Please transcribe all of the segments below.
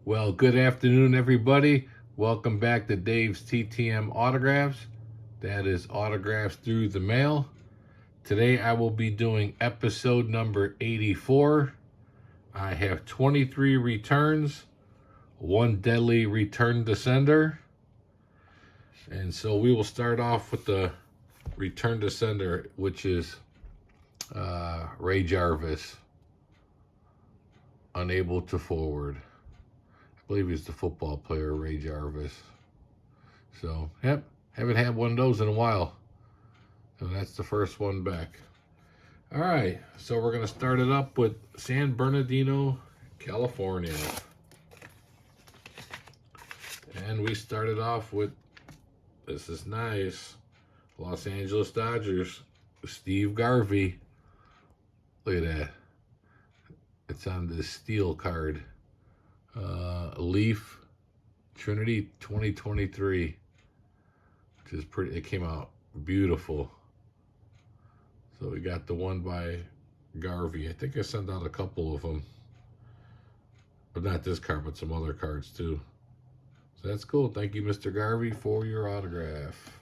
Well, good afternoon, everybody. Welcome back to Dave's TTM Autographs. That is autographs through the mail. Today I will be doing episode number 84. I have 23 returns, one deadly return to sender. And so we will start off with the return to sender, which is Ray Jarvis, unable to forward. I believe he's the football player, Ray Jarvis. So, yep, haven't had one of those in a while. And that's the first one back. All right, so we're going to start it up with San Bernardino, California. And we started off with, this is nice, Los Angeles Dodgers, Steve Garvey. Look at that. It's on the steel card. Leaf Trinity 2023, which is pretty. It came out beautiful. So we got the one by Garvey. I think I sent out a couple of them, but not this card, but some other cards too. So that's cool. Thank you, Mr. Garvey, for your autograph.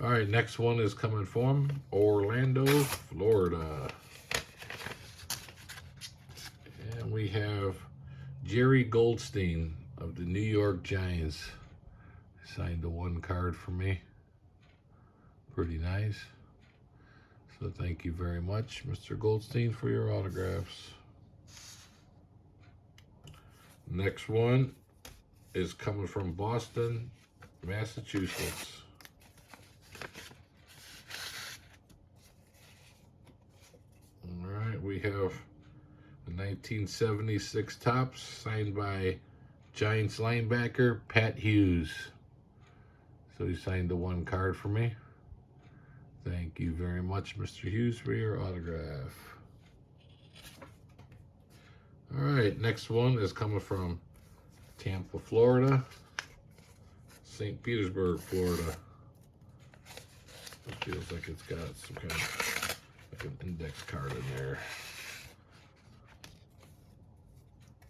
All right, next one is coming from Orlando, Florida. And we have Jerry Goldstein of the New York Giants. Signed the one card for me. Pretty nice. So thank you very much, Mr. Goldstein, for your autographs. Next one is coming from Boston, Massachusetts. All right, we have the 1976 Topps, signed by Giants linebacker Pat Hughes. So he signed the one card for me. Thank you very much, Mr. Hughes, for your autograph. All right, next one is coming from Tampa, Florida, St. Petersburg, Florida. It feels like it's got some kind of like an index card in there.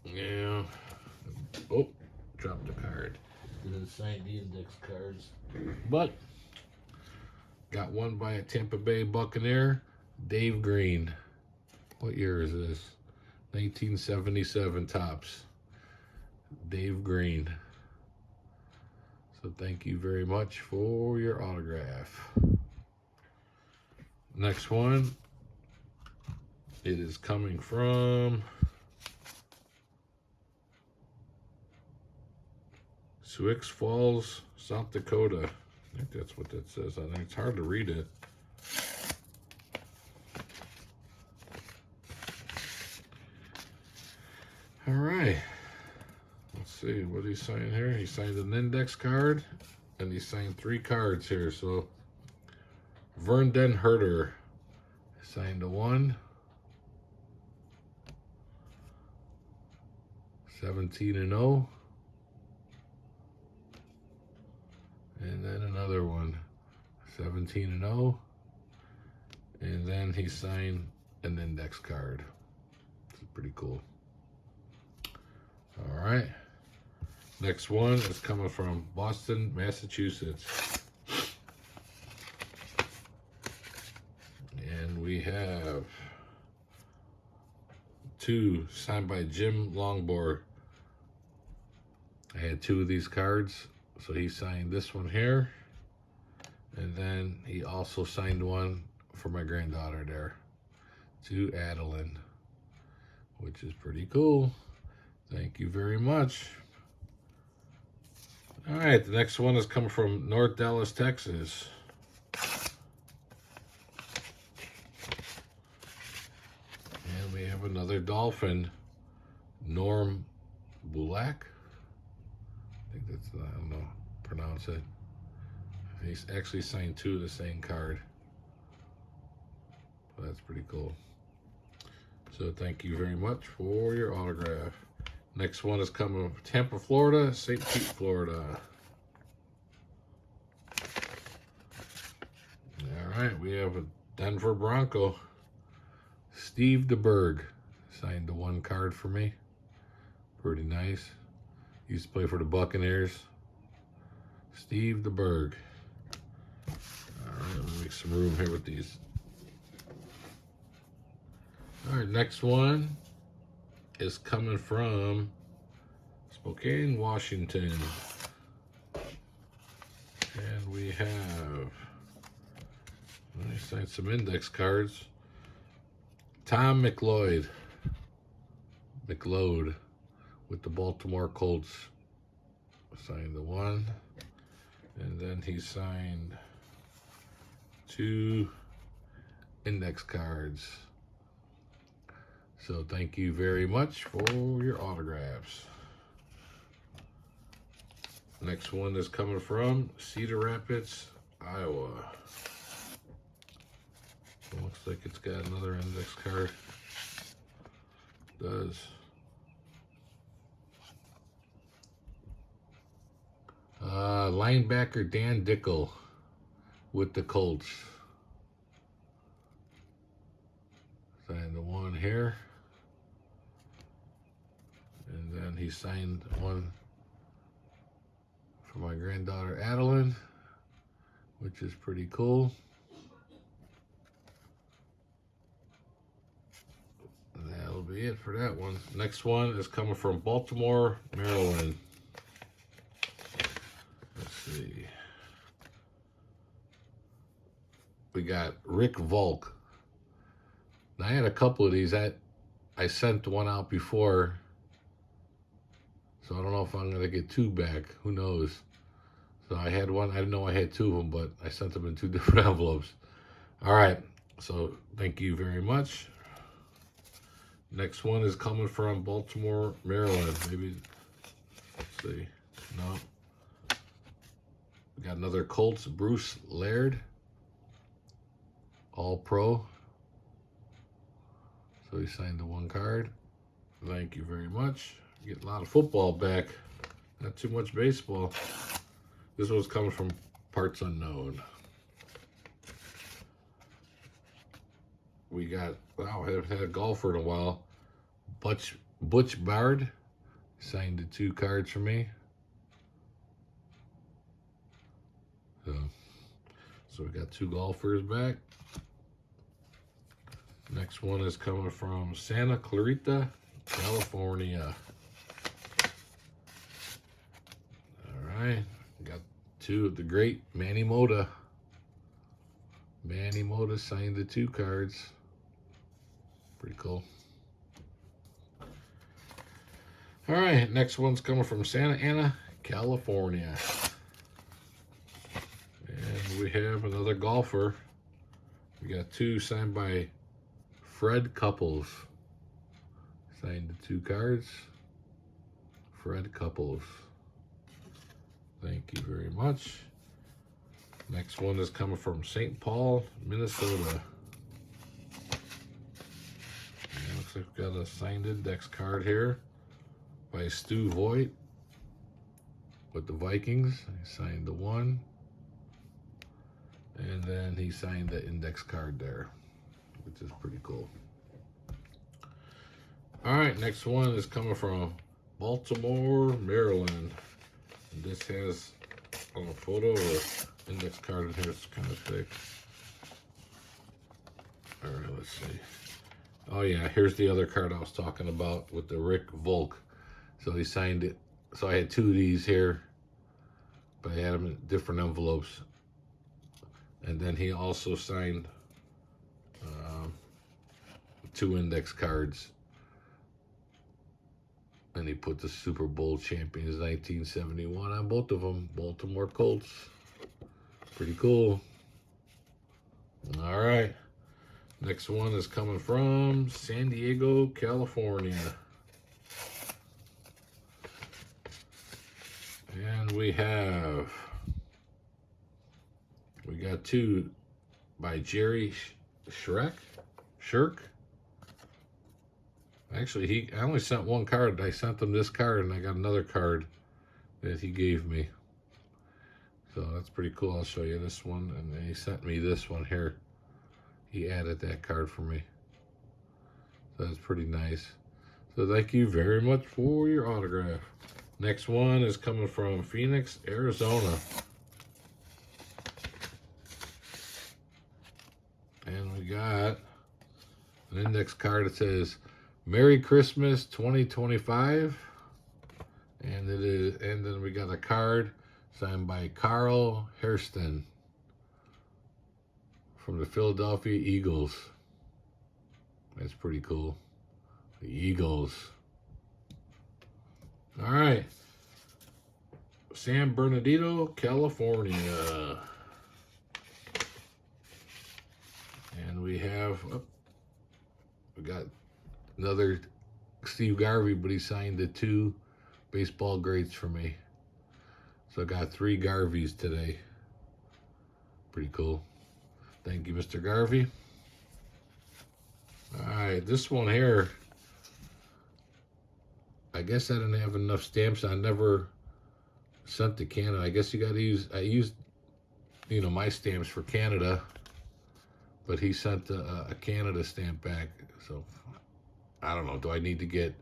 Yeah. Oh, dropped the card. Didn't sign the index cards. But got one by a Tampa Bay Buccaneer, Dave Green. What year is this? 1977 Topps. Dave Green. So thank you very much for your autograph. Next one. It is coming from Sioux Falls, South Dakota. I think that's what that says. I think it's hard to read it. All right. Let's see. What did he sign here? He signed an index card, and he signed 3 cards here. So, Vernon Herter signed a 1. 17-0. And then another one, 17-0. And then he signed an index card. It's pretty cool. All right. Next one is coming from Boston, Massachusetts. And we have 2 signed by Jim Longboard. I had 2 of these cards. So he signed this one here, and then he also signed one for my granddaughter there, to Adeline, which is pretty cool. Thank you very much. All right, the next one is coming from North Dallas, Texas. And we have another Dolphin, Norm Bulak. I think that's, I don't know, pronounce it. He's actually signed 2 of the same card. So that's pretty cool. So thank you very much for your autograph. Next one is coming from Tampa, Florida, St. Pete, Florida. All right, we have a Denver Bronco, Steve DeBerg, signed the 1 card for me. Pretty nice. Used to play for the Buccaneers. Steve DeBerg. Alright, let me make some room here with these. Alright, next one is coming from Spokane, Washington. And we have, let me sign some index cards. Tom McLeod with the Baltimore Colts. Signed the one. And then he signed 2 index cards. So thank you very much for your autographs. Next one is coming from Cedar Rapids, Iowa. It looks like it's got another index card. It does. Linebacker Dan Dickel with the Colts. Signed the one here. And then he signed one for my granddaughter Adeline, which is pretty cool. And that'll be it for that one. Next one is coming from Baltimore, Maryland. Let's see. We got Rick Volk. Now, I had a couple of these. I sent one out before, so I don't know if I'm going to get 2 back. Who knows? So I had one. I didn't know I had 2 of them, but I sent them in 2 different envelopes. All right. So thank you very much. Next one is coming from Baltimore, Maryland. Maybe, let's see. No. We got another Colts, Bruce Laird. All-Pro. So he signed the 1 card. Thank you very much. Get a lot of football back. Not too much baseball. This one's coming from Parts Unknown. We got, wow, I haven't had a golfer in a while. Butch Bard signed the 2 cards for me. So we got 2 golfers back. Next one is coming from Santa Clarita, California. All right, got 2 of the great Manny Mota. Manny Mota signed the 2 cards. Pretty cool. All right, next one's coming from Santa Ana, California. And we have another golfer. We got 2 signed by Fred Couples. Signed the 2 cards. Fred Couples. Thank you very much. Next one is coming from St. Paul, Minnesota. And looks like we've got a signed index card here by Stu Voigt with the Vikings. He signed the 1. And then he signed the index card there, which is pretty cool. All right, next one is coming from Baltimore, Maryland. And this has a photo of index card in here. It's kind of thick. All right, let's see. Oh yeah, here's the other card I was talking about with the Rick Volk. So he signed it. So I had 2 of these here, but I had them in different envelopes. And then he also signed 2 index cards. And he put the Super Bowl champions 1971 on both of them. Baltimore Colts. Pretty cool. All right. Next one is coming from San Diego, California. And we got 2 by Jerry Shirk. Actually, I only sent 1 card. I sent him this card, and I got another card that he gave me. So that's pretty cool. I'll show you this one. And then he sent me this one here. He added that card for me. So that's pretty nice. So thank you very much for your autograph. Next one is coming from Phoenix, Arizona. And we got an index card that says Merry Christmas 2025. And then we got a card signed by Carl Hairston from the Philadelphia Eagles. That's pretty cool. The Eagles. All right. San Bernardino, California. And we got another Steve Garvey, but he signed the 2 baseball greats for me. So I got 3 Garveys today. Pretty cool. Thank you, Mr. Garvey. All right, this one here, I guess I didn't have enough stamps. I never sent to Canada. I guess you got to use, I used, my stamps for Canada, but he sent a Canada stamp back. So I don't know. Do I need to get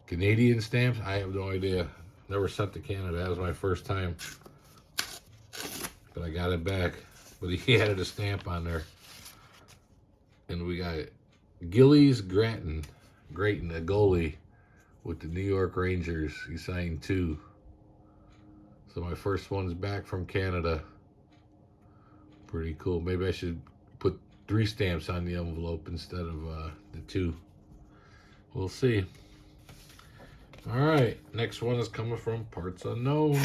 Canadian stamps? I have no idea. Never sent to Canada. That was my first time. But I got it back. But he added a stamp on there. And we got Gillies Gratton, a goalie with the New York Rangers. He signed 2. So my first one's back from Canada. Pretty cool. Maybe I should put 3 stamps on the envelope instead of the 2. We'll see. All right, next one is coming from Parts Unknown.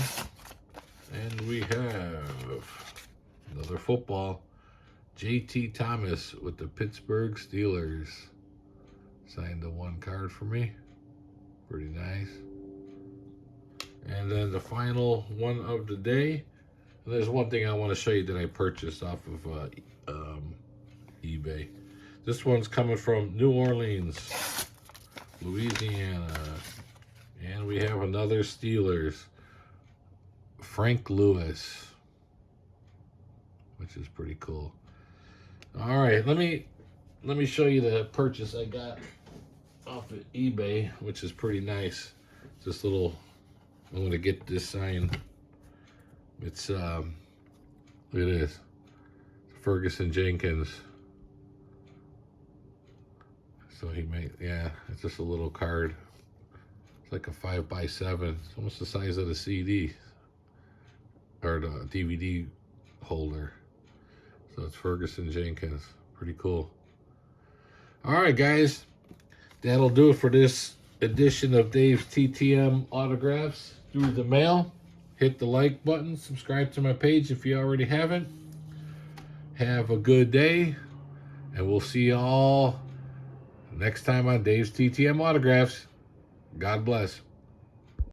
And we have another football. J.T. Thomas with the Pittsburgh Steelers. Signed the 1 card for me. Pretty nice. And then the final one of the day. And there's one thing I want to show you that I purchased off of eBay. This one's coming from New Orleans, Louisiana. And we have another Steelers, Frank Lewis, which is pretty cool. All right, let me show you the purchase I got off of eBay, which is pretty nice. This little, I'm gonna get this sign. It's look at this, Ferguson Jenkins. So he made, yeah, it's just a little card. It's like a 5x7. It's almost the size of the CD or the DVD holder. So it's Ferguson Jenkins. Pretty cool. All right, guys. That'll do it for this edition of Dave's TTM Autographs through the mail. Hit the like button. Subscribe to my page if you already haven't. Have a good day. And we'll see you all next time on Dave's TTM Autographs. God bless.